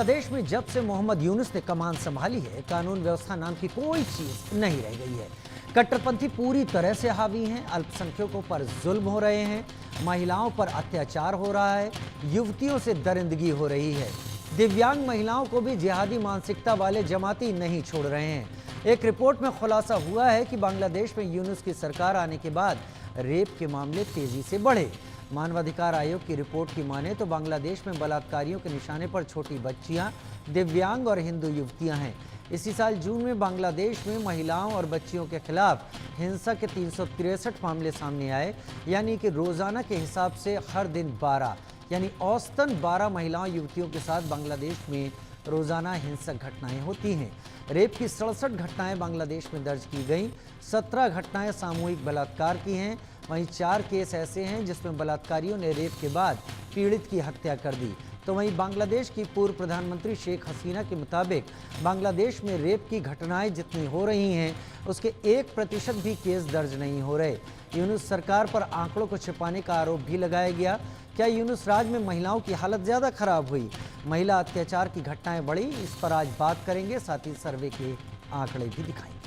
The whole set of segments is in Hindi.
प्रदेश में जब से मोहम्मद यूनुस ने कमान संभाली है, कानून व्यवस्था नाम की कोई चीज नहीं रह गई है। कट्टरपंथी पूरी तरह से हावी हैं, अल्पसंख्यकों पर जुल्म हो रहे हैं, महिलाओं पर अत्याचार हो रहा है, युवतियों से दरिंदगी हो रही है। दिव्यांग महिलाओं को भी जिहादी मानसिकता वाले जमाती नहीं छोड़ रहे हैं। एक रिपोर्ट में खुलासा हुआ है कि बांग्लादेश में यूनुस की सरकार आने के बाद रेप के मामले तेजी से बढ़े। मानवाधिकार आयोग की रिपोर्ट की माने तो बांग्लादेश में बलात्कारियों के निशाने पर छोटी बच्चियां, दिव्यांग और हिंदू युवतियां हैं। इसी साल जून में बांग्लादेश में महिलाओं और बच्चियों के खिलाफ हिंसा के 363 मामले सामने आए, यानी कि रोजाना के हिसाब से हर दिन 12 यानी औसतन 12 महिलाओं युवतियों के साथ बांग्लादेश में रोजाना हिंसक घटनाएं होती हैं। रेप की 67 घटनाएं बांग्लादेश में दर्ज की गई। 17 घटनाएं सामूहिक बलात्कार की हैं। वहीं 4 केस ऐसे हैं जिसमें बलात्कारियों ने रेप के बाद पीड़ित की हत्या कर दी। तो वहीं बांग्लादेश की पूर्व प्रधानमंत्री शेख हसीना के मुताबिक बांग्लादेश में रेप की घटनाएं जितनी हो रही हैं, उसके 1% भी केस दर्ज नहीं हो रहे। यूनुस सरकार पर आंकड़ों को छिपाने का आरोप भी लगाया गया। क्या यूनुस राज में महिलाओं की हालत ज़्यादा खराब हुई? महिला अत्याचार की घटनाएं बढ़ी? इस पर आज बात करेंगे, साथ ही सर्वे के आंकड़े भी दिखाएंगे।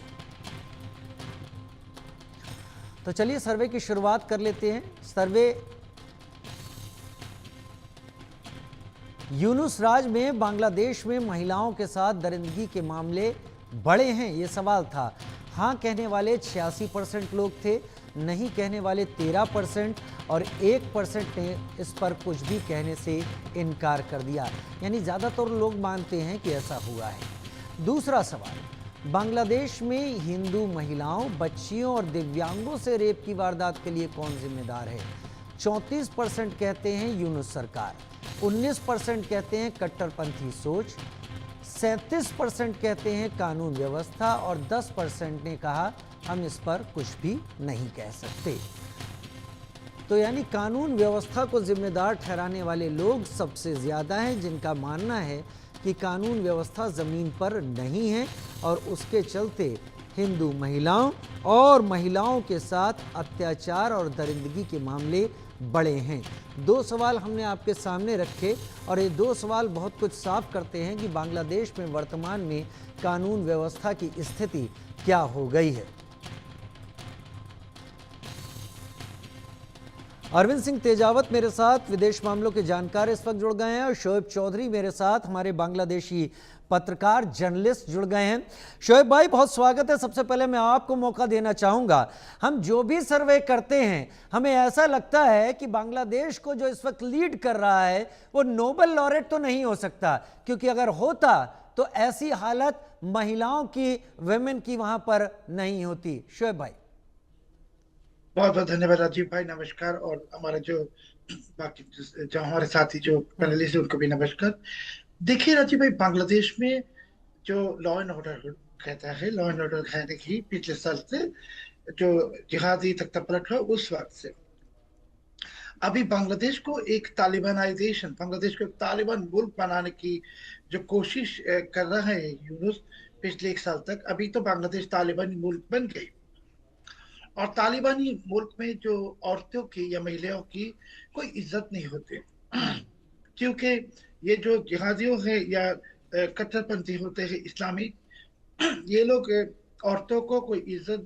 तो चलिए सर्वे की शुरुआत कर लेते हैं। सर्वे यूनुस राज में बांग्लादेश में महिलाओं के साथ दरिंदगी के मामले बढ़े हैं, ये सवाल था। हाँ कहने वाले 86% लोग थे, नहीं कहने वाले 13% और 1% ने इस पर कुछ भी कहने से इनकार कर दिया। यानी ज़्यादातर लोग मानते हैं कि ऐसा हुआ है। दूसरा सवाल, बांग्लादेश में हिंदू महिलाओं, बच्चियों और दिव्यांगों से रेप की वारदात के लिए कौन जिम्मेदार है? 34% कहते हैं यूनुस सरकार, 19% कहते हैं कट्टरपंथी सोच, 37% कहते हैं कानून व्यवस्था और 10% ने कहा हम इस पर कुछ भी नहीं कह सकते। तो यानी कानून व्यवस्था को जिम्मेदार ठहराने वाले लोग सबसे ज्यादा हैं, जिनका मानना है कि कानून व्यवस्था जमीन पर नहीं है और उसके चलते हिंदू महिलाओं और महिलाओं के साथ अत्याचार और दरिंदगी के मामले बड़े हैं। 2 सवाल हमने आपके सामने रखे और ये 2 सवाल बहुत कुछ साफ करते हैं कि बांग्लादेश में वर्तमान में कानून व्यवस्था की स्थिति क्या हो गई है। अरविंद सिंह तेजावत मेरे साथ विदेश मामलों के जानकार इस वक्त जुड़ गए हैं और शोएब चौधरी मेरे साथ हमारे बांग्लादेशी पत्रकार जर्नलिस्ट जुड़ गए हैं। शोएब भाई, बहुत स्वागत है। सबसे पहले मैं आपको मौका देना चाहूंगा, हम जो भी सर्वे करते हैं हमें ऐसा लगता है कि बांग्लादेश को जो इस वक्त लीड कर रहा है वो नोबेल लॉरेट तो नहीं हो सकता, क्योंकि अगर होता तो ऐसी हालत महिलाओं की, वेमेन की वहां पर नहीं होती। शोएब भाई। बहुत बहुत धन्यवाद राजीव भाई, नमस्कार। और हमारे जो बाकी जो हमारे साथी जो पैनलिस्ट है उनको भी नमस्कार। देखिए राजीव भाई, बांग्लादेश में जो लॉ एंड ऑर्डर कहता है, लॉ एंड ऑर्डर है देखिए पिछले साल से जो जिहादी तख्तापलट हुआ उस वक्त से अभी बांग्लादेश को एक तालिबानाइजेशन, बांग्लादेश को एक तालिबान मुल्क बनाने की जो कोशिश कर रहा है यूनुस पिछले 1 साल तक, अभी तो बांग्लादेश तालिबानी मुल्क बन गई। और तालिबानी मुल्क में जो औरतों की या महिलाओं की कोई इज्जत नहीं होती क्योंकि ये जो जिहादियों है या कट्टरपंथी होते हैं इस्लामी, ये लोग औरतों को कोई इज्जत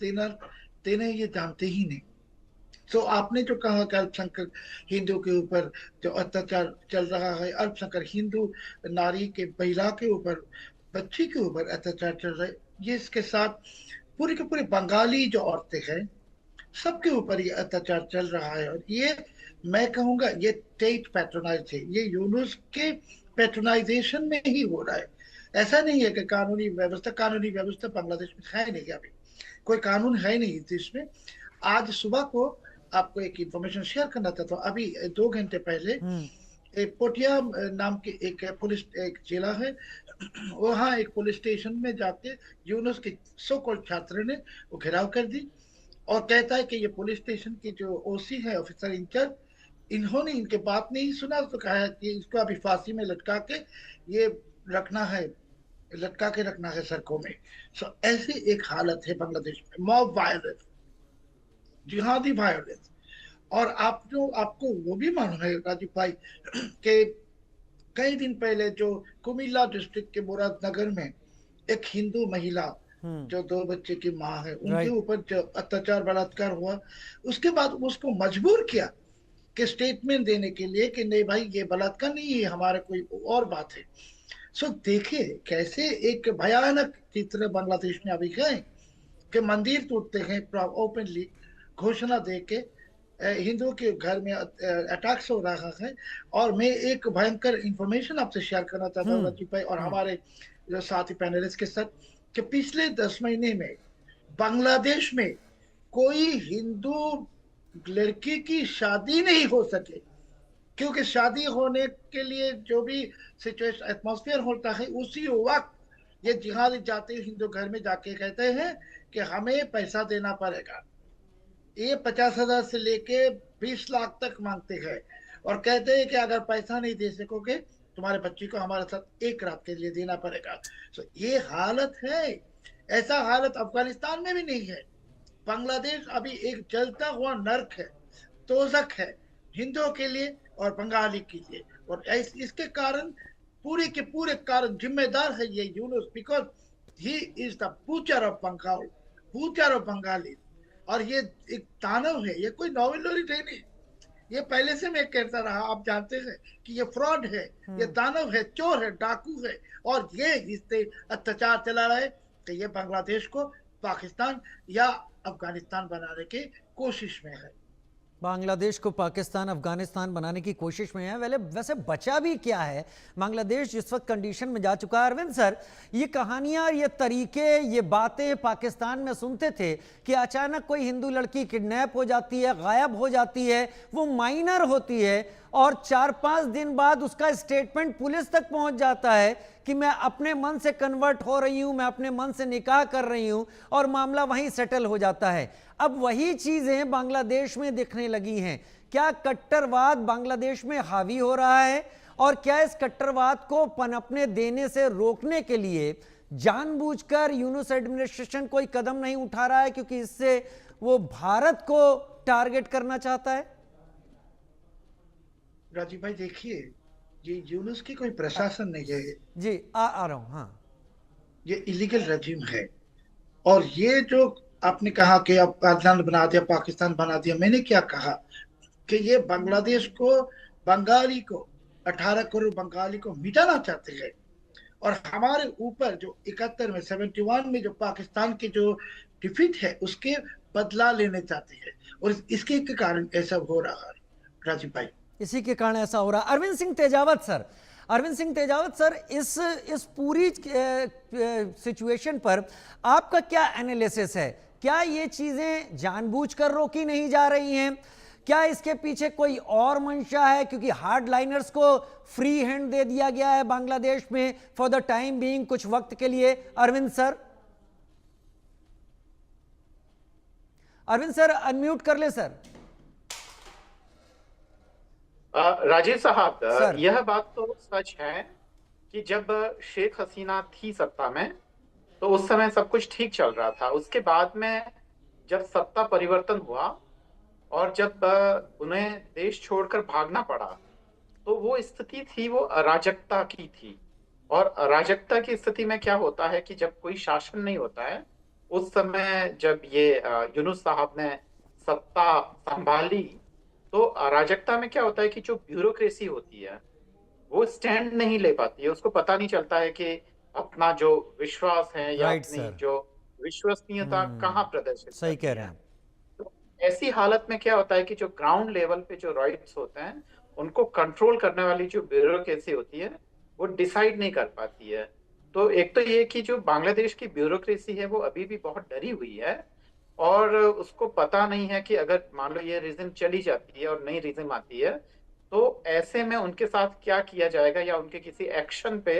देने ये जानते ही नहीं। तो आपने जो कहा कि अल्पसंख्यक हिंदू के ऊपर जो अत्याचार चल रहा है, अल्पसंख्यक हिंदू नारी के, महिला के ऊपर, बच्ची के ऊपर अत्याचार चल रहा है, ये इसके साथ पूरी के पूरी बंगाली जो औरतें हैं सबके ऊपर ये अत्याचार चल रहा है। और ये मैं कहूंगा ये स्टेट पैट्रोनाइज है, ये यूनुस के पैट्रोनाइजेशन में ही हो रहा है। ऐसा नहीं है कि कानूनी व्यवस्था बांग्लादेश में है नहीं, अभी कोई कानून है नहीं इस देश में। आज सुबह को आपको एक इंफॉर्मेशन शेयर करना था, तो अभी 2 घंटे पहले एक पोटिया नाम की एक जिला है, वहाँ एक पुलिस स्टेशन में जाके यूनुस के सो कॉल्ड छात्र ने वो घेराव कर दी और कहता है कि ये पुलिस स्टेशन की जो ओसी है, ऑफिसर इंचार्ज, इन्होंने इनके बात नहीं सुना, तो कहा है कि इसको अभी फांसी में लटका के ये रखना है, लटका के रखना है सड़कों में। सो ऐसी एक हालत है बांग्लादेश में, मॉब वायलेंस, जिहादी वायलेंस। और आप जो आपको वो भी मालूम है राजीव भाई कि कई दिन पहले जो कुमिल्ला डिस्ट्रिक्ट के मुरादनगर में एक हिंदू महिला जो 2 बच्चे की माँ है, उनके राइट। ऊपर जो अत्याचार बलात्कार हुआ, उसके बाद उसको मजबूर किया कि स्टेटमेंट देने के लिए कि नहीं भाई ये बलात्कार नहीं है, हमारा कोई और बात है। सो देखिए कैसे एक भयानक चित्र बांग्लादेश में अभी है कि मंदिर टूटते हैं ओपनली, घोषणा दे के हिंदुओं के घर में अटैक्स हो रहा है। और मैं एक भयंकर इंफॉर्मेशन आपसे शेयर करना चाहता हूँ राजीव भाई और हम्म। हमारे जो साथी पैनलिस्ट के साथ, कि पिछले 10 महीने में बांग्लादेश में कोई हिंदू लड़की की शादी नहीं हो सके, क्योंकि शादी होने के लिए जो भी सिचुएशन एटमॉस्फेयर होता है, उसी वक्त ये जिहादी जाते हिंदू घर में जाके कहते हैं कि हमें पैसा देना पड़ेगा। ये 50,000 से लेके 20 लाख तक मांगते हैं और कहते हैं कि अगर पैसा नहीं दे सकोगे तुम्हारे बच्ची को हमारे साथ एक रात के लिए देना पड़ेगा। तो ये हालत है। ऐसा हालत अफगानिस्तान में भी नहीं है। बांग्लादेश अभी एक जलता हुआ नर्क है, तोजक है हिंदुओं के लिए और बंगाली के लिए। और इसके कारण पूरे के पूरे कारण जिम्मेदार है ये Yunus, because he is the butcher of Bengal, butcher of Bengali. और ये एक दानव है, ये कोई नॉवल नहीं। ये पहले से मैं कहता रहा, आप जानते हैं कि ये फ्रॉड है, ये दानव है, चोर है, डाकू है। और ये इससे अत्याचार चला रहा है कि ये बांग्लादेश को पाकिस्तान या अफगानिस्तान बनाने की कोशिश में है। बांग्लादेश को पाकिस्तान अफगानिस्तान बनाने की कोशिश में है। वैसे बचा भी क्या है बांग्लादेश जिस वक्त कंडीशन में जा चुका है। अरविंद सर, ये कहानियां, ये तरीके, ये बातें पाकिस्तान में सुनते थे कि अचानक कोई हिंदू लड़की किडनैप हो जाती है, गायब हो जाती है, वो माइनर होती है और 4-5 दिन बाद उसका स्टेटमेंट पुलिस तक पहुंच जाता है कि मैं अपने मन से कन्वर्ट हो रही हूं, मैं अपने मन से निकाह कर रही हूं, और मामला वहीं सेटल हो जाता है। अब वही चीजें बांग्लादेश में दिखने लगी हैं। क्या कट्टरवाद बांग्लादेश में हावी हो रहा है, और क्या इस कट्टरवाद को पनपने देने से रोकने के लिए जानबूझकर यूनुस एडमिनिस्ट्रेशन कोई कदम नहीं उठा रहा है, क्योंकि इससे वो भारत को टारगेट करना चाहता है? राजीव भाई देखिए, ये यूनुस की कोई प्रशासन नहीं है जी, आ रहा हूं। हाँ, ये इलीगल रजीम है। और ये जो आपने कहा कि अफगानिस्तान बना दिया, पाकिस्तान बना दिया, मैंने क्या कहा कि ये बांग्लादेश को, बंगाली को, 18 करोड़ बंगाली को मिटाना चाहते हैं। और हमारे ऊपर जो 71 में 71 में जो पाकिस्तान की जो डिफीट है उसके बदला लेने चाहते हैं। और इसके के कारण ऐसा हो रहा है राजीव भाई। इसी के कारण ऐसा हो रहा। अरविंद सिंह तेजावत सर, अरविंद सिंह तेजावत सर, इस पूरी सिचुएशन पर आपका क्या एनालिसिस है? क्या ये चीजें जानबूझकर रोकी नहीं जा रही हैं? क्या इसके पीछे कोई और मंशा है? क्योंकि हार्ड लाइनर्स को फ्री हैंड दे दिया गया है बांग्लादेश में फॉर द टाइम बीइंग, कुछ वक्त के लिए। Arvind sir, Arvind sir unmute कर ले सर। राजीव साहब, सर, यह बात तो सच है कि जब शेख हसीना थी सत्ता में तो उस समय सब कुछ ठीक चल रहा था। उसके बाद में जब सत्ता परिवर्तन हुआ और जब उन्हें देश छोड़कर भागना पड़ा, तो वो स्थिति थी, वो अराजकता की थी। और अराजकता की स्थिति में क्या होता है कि जब कोई शासन नहीं होता है, उस समय जब ये यूनुस साहब ने सत्ता संभाली, तो अराजकता में क्या होता है कि जो ब्यूरोक्रेसी होती है वो स्टैंड नहीं ले पाती है। उसको पता नहीं चलता है कि अपना जो विश्वास है या राइट अपनी सर, जो विश्वसनीयता कहाँ प्रदर्शित सही करती कह रहे है। हैं। तो ऐसी हालत में क्या होता है कि जो ग्राउंड लेवल पे जो राइट्स होते हैं उनको कंट्रोल करने वाली जो ब्यूरोक्रेसी होती है वो डिसाइड नहीं कर पाती है। तो एक तो ये कि जो बांग्लादेश की ब्यूरोक्रेसी है वो अभी भी बहुत डरी हुई है और उसको पता नहीं है कि अगर मान लो ये रिजिम चली जाती है और नई रिजिम आती है तो ऐसे में उनके साथ क्या किया जाएगा, या उनके किसी एक्शन पे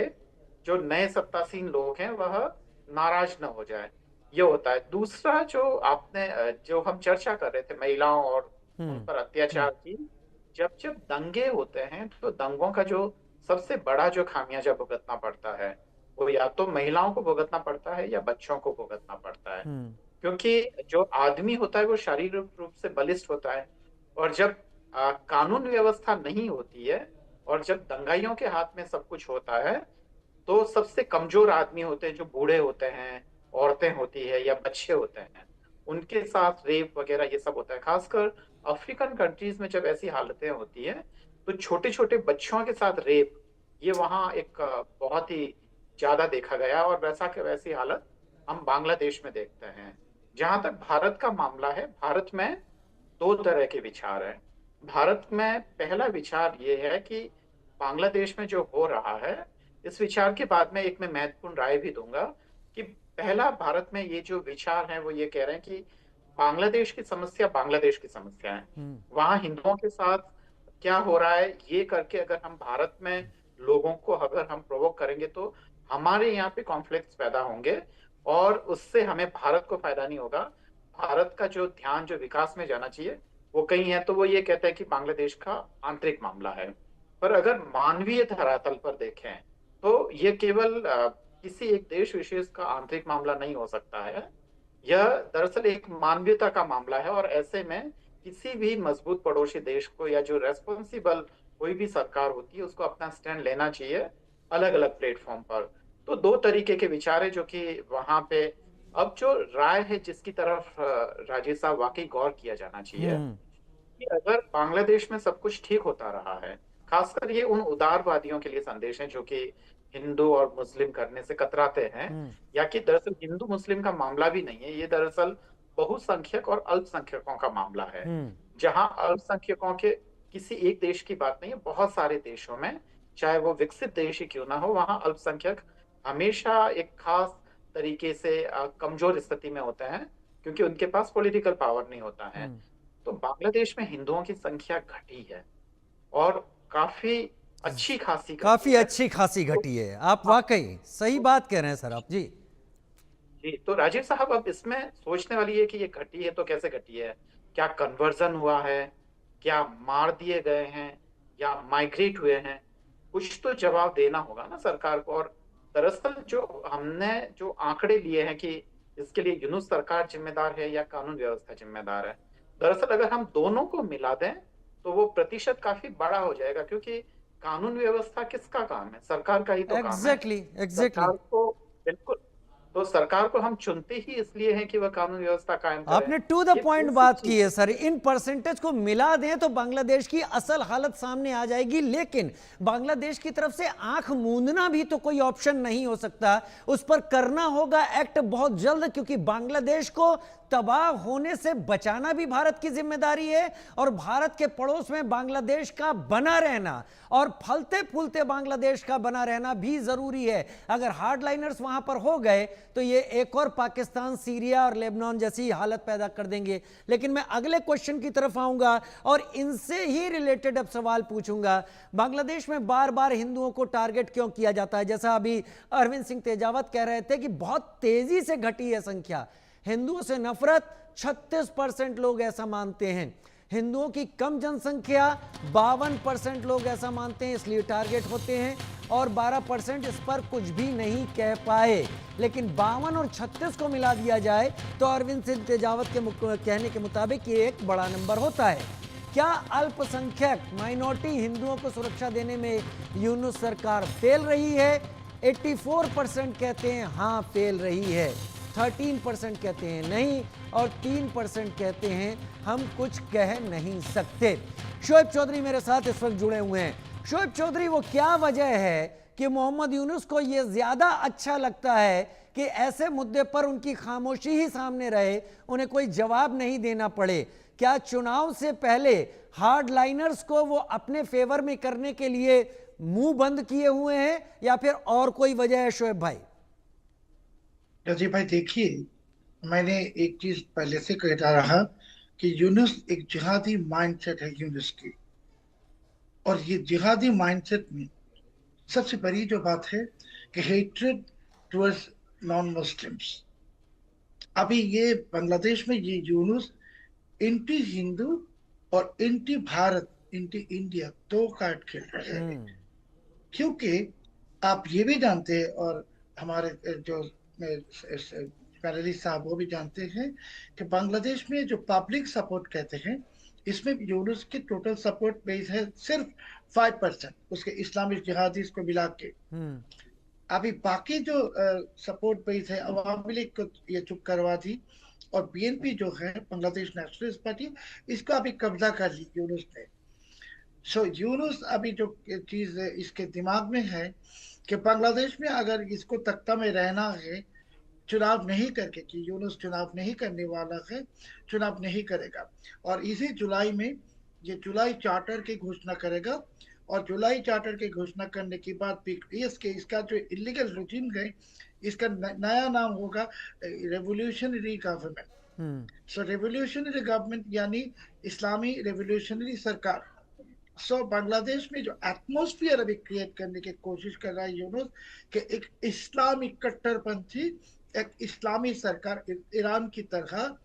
जो नए सत्तासीन लोग हैं वह नाराज न हो जाए, ये होता है। दूसरा जो आपने जो हम चर्चा कर रहे थे महिलाओं और उन पर अत्याचार की, जब जब दंगे होते हैं तो दंगों का जो सबसे बड़ा जो खामियाजा भुगतना पड़ता है वो या तो महिलाओं को भुगतना पड़ता है या बच्चों को भुगतना पड़ता है। क्योंकि जो आदमी होता है वो शारीरिक रूप से बलिष्ठ होता है, और जब कानून व्यवस्था नहीं होती है और जब दंगाइयों के हाथ में सब कुछ होता है तो सबसे कमजोर आदमी होते हैं, जो बूढ़े होते हैं, औरतें होती है या बच्चे होते हैं, उनके साथ रेप वगैरह ये सब होता है। खासकर अफ्रीकन कंट्रीज में जब ऐसी हालतें होती है तो छोटे छोटे बच्चों के साथ रेप, ये वहाँ एक बहुत ही ज्यादा देखा गया। और वैसी हालत हम बांग्लादेश में देखते हैं। जहां तक भारत का मामला है, भारत में दो तरह के विचार हैं। भारत में पहला विचार ये है कि बांग्लादेश में जो हो रहा है, इस विचार के बाद में एक मैं महत्वपूर्ण राय भी दूंगा कि पहला, भारत में ये जो विचार है वो ये कह रहे हैं कि बांग्लादेश की समस्या बांग्लादेश की समस्या है, वहां हिंदुओं के साथ क्या हो रहा है ये करके अगर हम भारत में लोगों को अगर हम प्रोवोक करेंगे तो हमारे यहाँ पे कॉन्फ्लिक्ट्स पैदा होंगे और उससे हमें भारत को फायदा नहीं होगा। भारत का जो ध्यान जो विकास में जाना चाहिए वो कहीं है, तो वो ये कहता है कि बांग्लादेश का आंतरिक मामला है। पर अगर मानवीय धरातल पर देखें तो ये केवल किसी एक देश विशेष का आंतरिक मामला नहीं हो सकता है। यह दरअसल एक मानवीयता का मामला है और ऐसे में किसी भी मजबूत पड़ोसी देश को या जो रेस्पॉन्सिबल कोई भी सरकार होती है उसको अपना स्टैंड लेना चाहिए अलग अलग प्लेटफॉर्म पर। तो दो तरीके के विचार है जो कि वहां पे अब जो राय है जिसकी तरफ राजेश साहब वाकई गौर किया जाना चाहिए कि अगर बांग्लादेश में सब कुछ ठीक होता रहा है, खासकर ये उन उदारवादियों के लिए संदेश है जो कि हिंदू और मुस्लिम करने से कतराते हैं, या कि दरअसल हिंदू मुस्लिम का मामला भी नहीं है, ये दरअसल बहुसंख्यक और अल्पसंख्यकों का मामला है। जहां अल्पसंख्यकों के किसी एक देश की बात नहीं है, बहुत सारे देशों में, चाहे वो विकसित देश ही क्यों ना हो, वहां अल्पसंख्यक हमेशा एक खास तरीके से कमजोर स्थिति में होते हैं क्योंकि उनके पास पॉलिटिकल पावर नहीं होता है। तो बांग्लादेश में हिंदुओं की संख्या घटी है और काफी अच्छी खासी घटी है। आप वाकई सही बात कह रहे हैं सर आप। जी जी, तो राजीव साहब अब इसमें सोचने वाली है कि ये घटी है तो कैसे घटी है, क्या कन्वर्जन हुआ है, क्या मार दिए गए हैं, या माइग्रेट हुए हैं? कुछ तो जवाब देना होगा ना सरकार को। और दरअसल जो हमने जो आंकड़े लिए हैं कि इसके लिए यूनुस सरकार जिम्मेदार है या कानून व्यवस्था जिम्मेदार है, दरअसल अगर हम दोनों को मिला दें तो वो प्रतिशत काफी बड़ा हो जाएगा, क्योंकि कानून व्यवस्था किसका काम है? सरकार का ही तो काम है। एग्जैक्टली सरकार को बिल्कुल, तो सरकार को हम चुनते ही इसलिए हैं कि वह कानून व्यवस्था कायम करे। आपने टू द ये पॉइंट बेसिक बात चीज की है सर। इन परसेंटेज को मिला दें तो बांग्लादेश की असल हालत सामने आ जाएगी, लेकिन बांग्लादेश की तरफ से आंख मूंदना भी तो कोई ऑप्शन नहीं हो सकता। उस पर करना होगा एक्ट बहुत जल्द, क्योंकि बांग्लादेश को तबाह होने से बचाना भी भारत की जिम्मेदारी है और भारत के पड़ोस में बांग्लादेश का बना रहना और फलते फूलते बांग्लादेश का बना रहना भी जरूरी है। अगर हार्डलाइनर्स वहां पर हो गए तो ये एक और पाकिस्तान, सीरिया और लेबनान जैसी हालत पैदा कर देंगे। लेकिन मैं अगले क्वेश्चन की तरफ आऊंगा और इनसे ही रिलेटेड अब सवाल पूछूंगा। बांग्लादेश में बार बार हिंदुओं को टारगेट क्यों किया जाता है? जैसा अभी अरविंद सिंह तेजावत कह रहे थे कि बहुत तेजी से घटी है संख्या। हिंदुओं से नफरत 36% लोग ऐसा मानते हैं, हिंदुओं की कम जनसंख्या 52% लोग ऐसा मानते हैं, इसलिए टारगेट होते हैं, और 12% इस पर कुछ भी नहीं कह पाए। लेकिन 52 और 36 को मिला दिया जाए तो अरविंद सिंह तेजावत के कहने के मुताबिक ये एक बड़ा नंबर होता है। क्या अल्पसंख्यक माइनॉरिटी हिंदुओं को सुरक्षा देने में यूनुस सरकार फेल रही है? 84% कहते हैं हाँ फेल रही है, 13% कहते हैं नहीं, और 3% कहते हैं हम कुछ कह नहीं सकते। शोएब चौधरी मेरे साथ इस वक्त जुड़े हुए हैं। शोएब चौधरी, वो क्या वजह है कि मोहम्मद यूनुस को ये ज्यादा अच्छा लगता है कि ऐसे मुद्दे पर उनकी खामोशी ही सामने रहे, उन्हें कोई जवाब नहीं देना पड़े? क्या चुनाव से पहले हार्डलाइनर्स को वो अपने फेवर में करने के लिए मुंह बंद किए हुए हैं, या फिर और कोई वजह है शोएब भाई? राजीव भाई देखिए, मैंने एक चीज पहले से कहता रहा कि यूनुस एक जिहादी माइंडसेट है यूनुस की, और ये जिहादी माइंडसेट में सबसे बड़ी जो बात है कि हेट्रेड टुवर्ड्स नॉन मुस्लिम्स। अभी ये बांग्लादेश में ये यूनुस एंटी हिंदू और एंटी भारत, एंटी इंडिया दो कार्ड खेल रहे हैं। क्योंकि आप ये भी जानते हैं और हमारे जो पैनलिस्ट साहब वो भी जानते हैं कि बांग्लादेश में जो पब्लिक सपोर्ट कहते हैं, इसमें यूनुस की टोटल सपोर्ट बेस है सिर्फ 5% उसके इस्लामिक जिहादीज को मिला के। अभी बाकी जो सपोर्ट बेस है अवामी लीग को ये चुप करवा दी, और बीएनपी जो है बांग्लादेश नेशनलिस्ट पार्टी, इसको अभी कब्जा कर ली यूनुस ने। सो यूनुस अभी जो चीज इसके दिमाग में है कि बांग्लादेश में अगर इसको तख्ता में रहना है, चुनाव नहीं करके, कि यूनुस चुनाव नहीं करने वाला है, चुनाव नहीं करेगा, और इसी जुलाई में ये जुलाई चार्टर की घोषणा करेगा, और जुलाई चार्टर की घोषणा करने के बाद पीपीएस के इसका जो इलीगल रेजिम है, इसका नया नाम होगा रेवोल्यूशनरी गवर्नमेंट। सो रेवोल्यूशनरी गवर्नमेंट यानी इस्लामी रेवोल्यूशनरी सरकार। सो बांग्लादेश में जो एटमॉस्फेयर अभी क्रिएट करने की कोशिश कर रहा है यूनुस, कि एक इस्लामी कट्टरपंथी, एक इस्लामी सरकार ईरान की तरह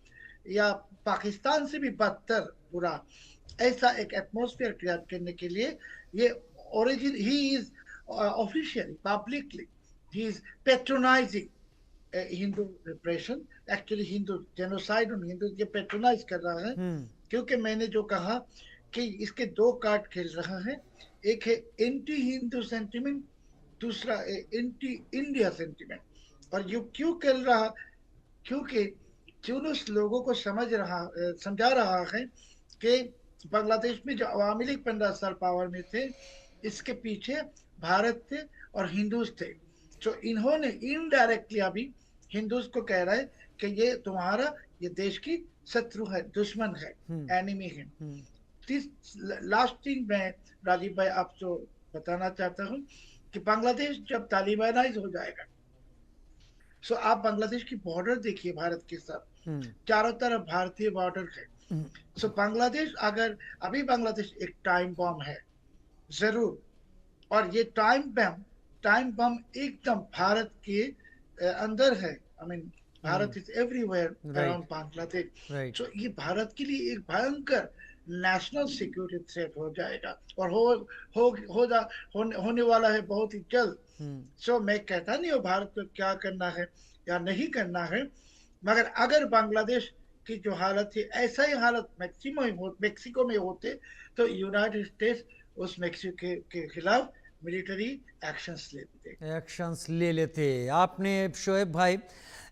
या पाकिस्तान से भी बदतर बुरा, ऐसा एक एटमॉस्फेयर क्रिएट करने के लिए ये origin he is officially publicly he is patronising Hindu repression, actually Hindu genocide और हिंदू ये पेट्रोनाइज कर रहा है। क्योंकि मैंने जो कहा कि इसके दो कार्ड खेल रहा है, एक है एंटी हिंदू सेंटिमेंट, दूसरा एंटी इंडिया सेंटिमेंट। और ये क्यों खेल रहा, क्योंकि यूनुस लोगों को समझा रहा है कि बांग्लादेश में जो अवामी लीग 15 साल पावर में थे, इसके पीछे भारत थे और हिंदूज थे। तो इन्होंने इनडायरेक्टली अभी हिंदूज को कह रहा है कि ये तुम्हारा ये देश की शत्रु है, दुश्मन है, एनिमी है। लास्ट थिंग मैं राजीव भाई आपको बताना चाहता हूँ कि बांग्लादेश जब तालिबानाइज हो जाएगा, सो आप बांग्लादेश की बॉर्डर देखिए भारत के साथ, चारों तरफ भारतीय बॉर्डर है। सो बांग्लादेश अगर अभी बांग्लादेश एक टाइम बम है जरूर, और ये टाइम बम एकदम भारत के अंदर है। I mean Bharat is everywhere around Bangladesh. So ये भारत के लिए एक भयंकर नेशनल सिक्योरिटी थ्रेट हो जाएगा, और होने वाला है बहुत ही जल्द। सो मैं कहता नहीं हूँ भारत को क्या करना है या नहीं करना है, मगर अगर बांग्लादेश की जो हालत है, ऐसा ही हालत मेक्सिको में होते, तो यूनाइटेड स्टेट्स उस मेक्सिको के खिलाफ मिलिट्री एक्शंस ले लेते। आपने शोएब भाई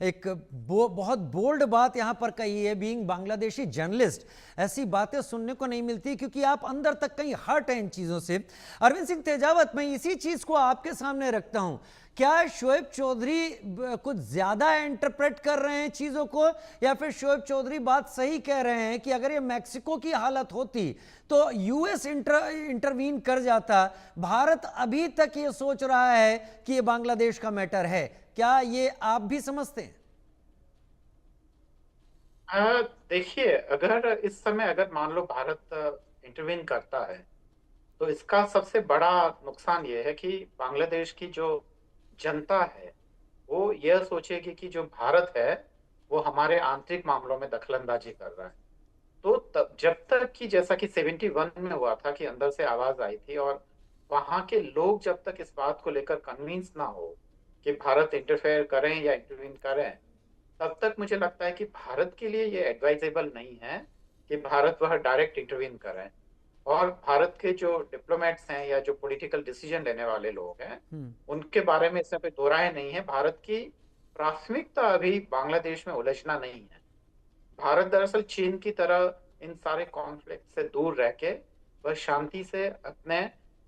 एक बहुत बोल्ड बात यहाँ पर कही है। बीइंग बांग्लादेशी जर्नलिस्ट ऐसी बातें सुनने को नहीं मिलती, क्योंकि आप अंदर तक कहीं हर्ट हैं इन चीज़ों से। अरविंद सिंह तेजावत, मैं इसी चीज़ को आपके सामने रखता हूँ। क्या शोएब चौधरी कुछ ज़्यादा इंटरप्रेट कर रहे हैं चीज़ों को, या फिर शोएब चौधरी बात सही कह रहे हैं कि अगर ये मैक्सिको की हालत होती तो यूएस इंटरवीन कर जाता? भारत अभी तक ये सोच रहा है कि ये बांग्लादेश का मैटर है। क्या ये आप भी समझते हैं? देखिए, अगर इस समय अगर मान लो भारत इंटरवीन करता है, तो इसका सबसे बड़ा नुकसान ये है कि बांग्लादेश की जो जनता है वो यह सोचेगी कि जो भारत है वो हमारे आंतरिक मामलों में दखलंदाजी कर रहा है। तो तब जब तक कि जैसा कि 71 में हुआ था कि अंदर से आवाज आई थी, और वहां के लोग जब तक इस बात को लेकर कन्विंस ना हो कि भारत इंटरफेयर करें या इंटरवीन करें, तब तक मुझे लगता है कि भारत के लिए ये एडवाइजेबल नहीं है कि भारत वह डायरेक्ट इंटरवीन करें। और भारत के जो डिप्लोमेट्स हैं या जो पॉलिटिकल डिसीजन लेने वाले लोग हैं, उनके बारे में इसमें कोई दो राय नहीं है। भारत की प्राथमिकता अभी बांग्लादेश में उलझना नहीं है। भारत दरअसल चीन की तरह इन सारे कॉन्फ्लिक्ट से दूर रह के वह शांति से अपने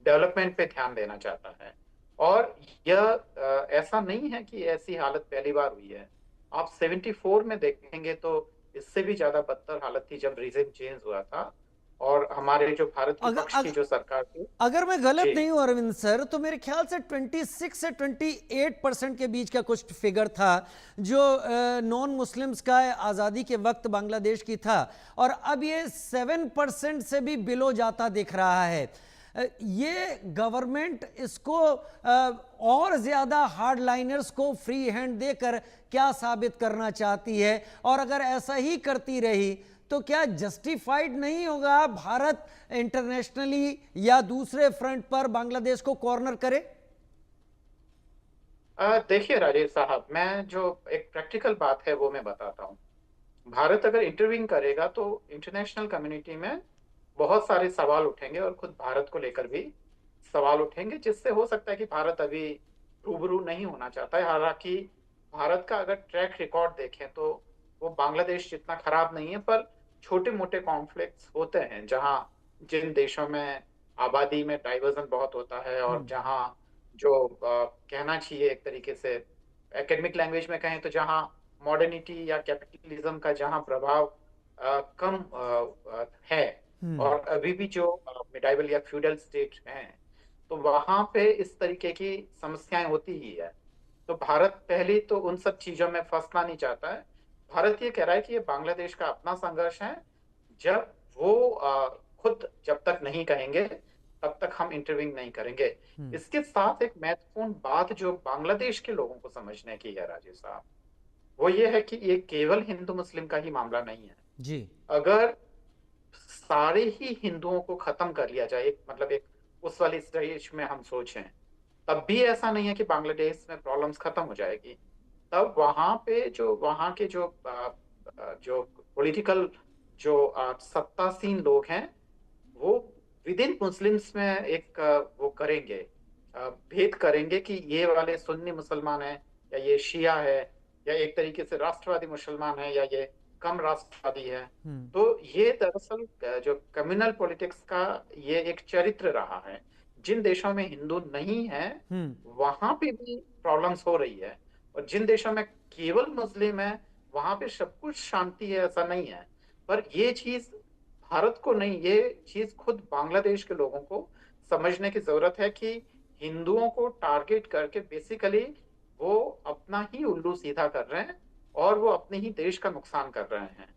डेवलपमेंट पे ध्यान देना चाहता है। और यह ऐसा नहीं है कि ऐसी हालत पहली बार हुई है। आप 74 में देखेंगे तो इससे भी ज्यादा बदतर हालत थी जब रिजिम चेंज हुआ था, और हमारे जो भारत के पक्ष की जो सरकार थी। अगर मैं गलत नहीं हूं अरविंद सर, तो मेरे ख्याल से 26 से 28% के बीच का कुछ फिगर था जो नॉन मुस्लिम्स का आज़ादी के वक्त बांग्लादेश की था, और अब ये 7% से भी बिलो जाता दिख रहा है। ये गवर्नमेंट इसको और ज़्यादा हार्डलाइनर्स को फ्री हैंड देकर क्या साबित करना चाहती है? और अगर ऐसा ही करती रही तो क्या जस्टिफाइड नहीं होगा भारत इंटरनेशनली या दूसरे फ्रंट पर बांग्लादेश को कॉर्नर करे? देखिए राजेश साहब, मैं जो एक प्रैक्टिकल बात है वो मैं बताता हूँ। भारत अगर इंटरवीन करेगा तो इंटरनेशनल कम्युनिटी में बहुत सारे सवाल उठेंगे और खुद भारत को लेकर भी सवाल उठेंगे, जिससे हो सकता है कि भारत अभी रूबरू नहीं होना चाहता है। हालांकि भारत का अगर ट्रैक रिकॉर्ड देखें तो वो बांग्लादेश जितना खराब नहीं है, पर छोटे मोटे कॉन्फ्लिक्ट्स होते हैं जहां जिन देशों में आबादी में डाइवर्जन बहुत होता है और जहां जो कहना चाहिए एक तरीके से एकेडमिक लैंग्वेज में कहें तो जहां मॉडर्निटी या कैपिटलिज्म का जहां प्रभाव कम है, हम्म। और अभी भी जो मिडाइवल या फ्यूडल स्टेट हैं, तो वहां पे इस तरीके की समस्याएं होती ही है। तो भारत पहले तो उन सब चीजों में फंसना नहीं चाहता है। भारत ये कह रहा है कि ये बांग्लादेश का अपना संघर्ष है। जब वो खुद जब तक नहीं कहेंगे तब तक हम इंटरवीन नहीं करेंगे। इसके साथ एक महत्वपूर्ण बात जो बांग्लादेश के लोगों को समझने की है राजेश साहब, वो ये है कि ये केवल हिंदू मुस्लिम का ही मामला नहीं है। जी। अगर सारे ही हिंदुओं को खत्म कर लिया जाए, एक मतलब एक उस वाली स्टेज में हम सोचें, तब भी ऐसा नहीं है कि बांग्लादेश में प्रॉब्लम्स खत्म हो जाएगी। तब वहां पे जो वहां के जो पॉलिटिकल जो सत्तासीन लोग हैं, वो विद इन मुस्लिम्स में एक वो करेंगे, भेद करेंगे कि ये वाले सुन्नी मुसलमान हैं या ये शिया है, या एक तरीके से राष्ट्रवादी मुसलमान है या ये कम राष्ट्रवादी है। तो ये दरअसल जो कम्युनल पॉलिटिक्स का ये एक चरित्र रहा है। जिन देशों में हिंदू नहीं है वहां पे भी प्रॉब्लम्स हो रही है, और जिन देशों में केवल मुस्लिम है वहां पे सब कुछ शांति है, ऐसा नहीं है। पर ये चीज भारत को नहीं, ये चीज खुद बांग्लादेश के लोगों को समझने की जरूरत है कि हिंदुओं को टारगेट करके बेसिकली वो अपना ही उल्लू सीधा कर रहे हैं और वो अपने ही देश का नुकसान कर रहे हैं।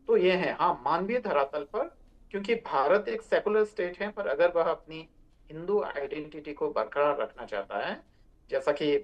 तो ये है, हाँ, मानवीय धरातल पर, क्योंकि भारत एक सेकुलर स्टेट है, पर अगर वह अपनी हिंदू आइडेंटिटी को बरकरार रखना चाहता है, जैसा कि